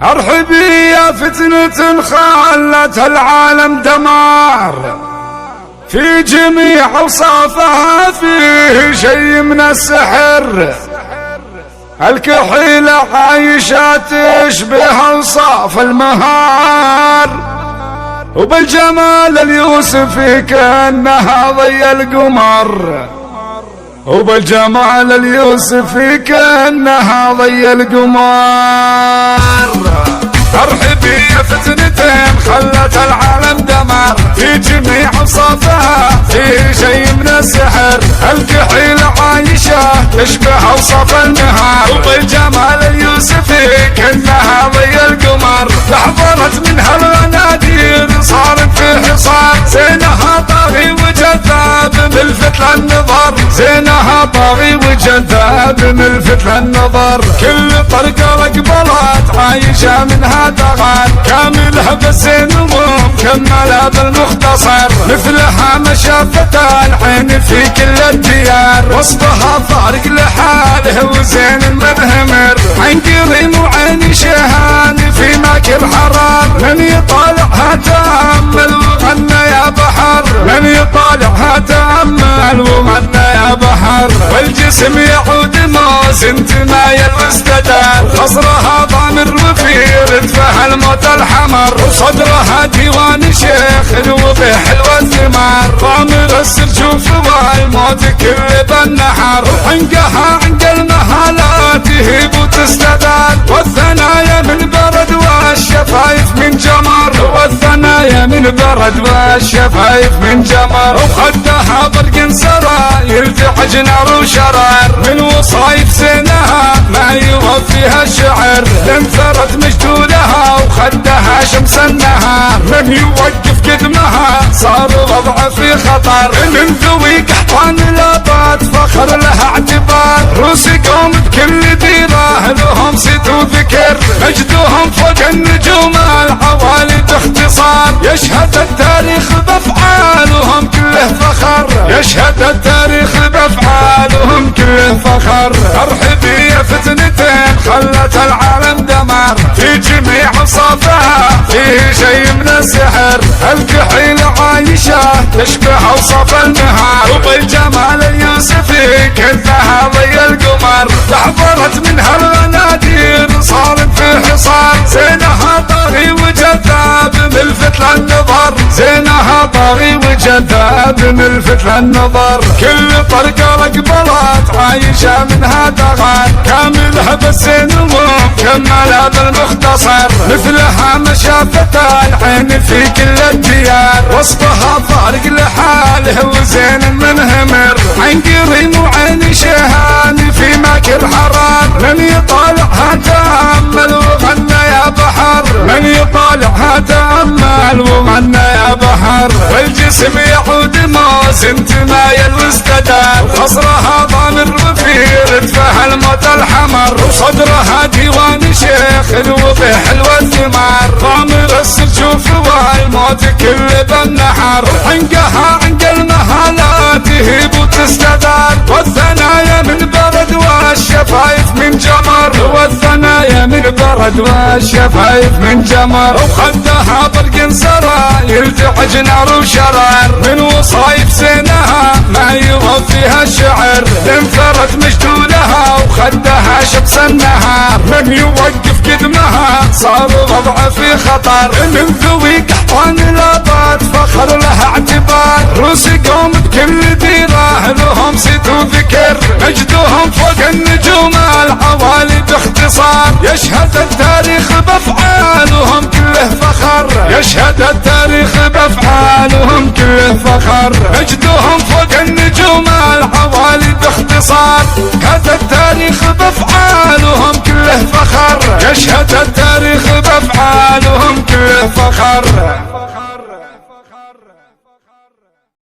ارحبي يا فتنة خلت العالم دمار، في جميع اوصافها فيه شيء من السحر. الكحيلة عايشة تشبه اوصاف المهار، وبالجمال اليوسفي كأنها ضي القمر، وبالجمال اليوسفي كأنها ضي القمر. ارحبي يا فتنتين خلت العالم دمار، في جميع اوصافها فيه شيء من السحر. الكحيلة عايشة تشبه اوصاف النهار، وبالجمال اليوسفي كأنها ضي القمر. تحضرت منها الغنادير صارت في حصار، زينها طاغي وجذاب ملفت للنظر، زينها طاغي وجذاب ملفت للنظر. كل طرقة رقبلت عايشة منها تغار، كاملها بالزين ومكملها بالمختصر. مثلها ما شافت العين في كل الديار، وسطها فارق لحاله وزين مبهمر. عين قريم وعين شهان في ماكل حرار، من يطالعها تأمل وغنى يا بحر، من يطالعها تأمل وغنى يا بحر. والجسم يعود موزن تمايل واستدار، خصرها ضامر وفي ردفها الموت الحمر، وصدرها ديوان شيخ وبه حلوة الثمار. ضامر السرجوف والموت كل بالنحر، وعنقها عند المهالات يهيب وتستدار. والثنايا من برد والشفايف من جمر، والثنايا من برد والشفايف من جمر. وخدها برق سراير تعج نار وشرار، من وصايف سنها ما يوفيها الشعر. انثرت مجدولها وخدها شمس النهار، من يوقف قدمها صار وضعه في خطر. من ذوي قحطان لابات فخر لها اعتبار، روسي قوم بكل ديره لهم صيت وذكر. مجدهم فوق النجوم العوالي باختصار، يشهد التاريخ بافعالهم كله فخر، يشهد التاريخ بافعالهم كله فخر. ارحبي يا فتنتين خلت العالم دمار، في جميع اوصافها فيه شيء من السحر. الكحيلة عايشة تشبه اوصاف النهار، وبالجمال اليوسفي كأنها ضي القمر. تحضرت منها الغنادير صارت في حصار، زينها طاغي وجذاب ملفت للنظر، زينها طاغي وجذاب ملفت للنظر. كل طرقة رقبلت عايشة منها تغار، كاملها بالزين ومكملها بالمختصر. مثلها ما شافت العين في كل الديار، وسطها فارق لحاله وزين منهمر. عين قريم وعين شهان في ماكل حرار، من يطالعها تأمل وغنى يا بحر، من يطالعها تأمل وغنى يا بحر. والجسم يعود موزن تمايل واستدار، خصرها ضامر وفي ردفها الموت الحمر، وصدرها ديوان شيخ وبه حلوة الثمار. ضامر السرجوف والموت كل بالنحر، عنقها عند المهالات يهيب وتستدار. والثنايا من برد والشفايف من جمر، والثنايا من برد والشفايف من جمر. وخدها برق سراير تعج نار وشرار، من وصايف سنها ما يوفيها الشعر. انثرت مجدولها وخدها شمس النهار، من يوقف قدمها صار وضعه في خطر. من ذوي قحطان لابات فخر لها اعتبار، روسي قوم بكل ديره لهم صيت وذكر. مجدهم فوق النجوم العوالي باختصار، يشهد التاريخ بافعالهم كله فخر، يشهد التاريخ بافعالهم كله فخر. مجدهم فوق النجوم العوالي باختصار، هذا التاريخ بافعالهم كله فخر، يشهد التاريخ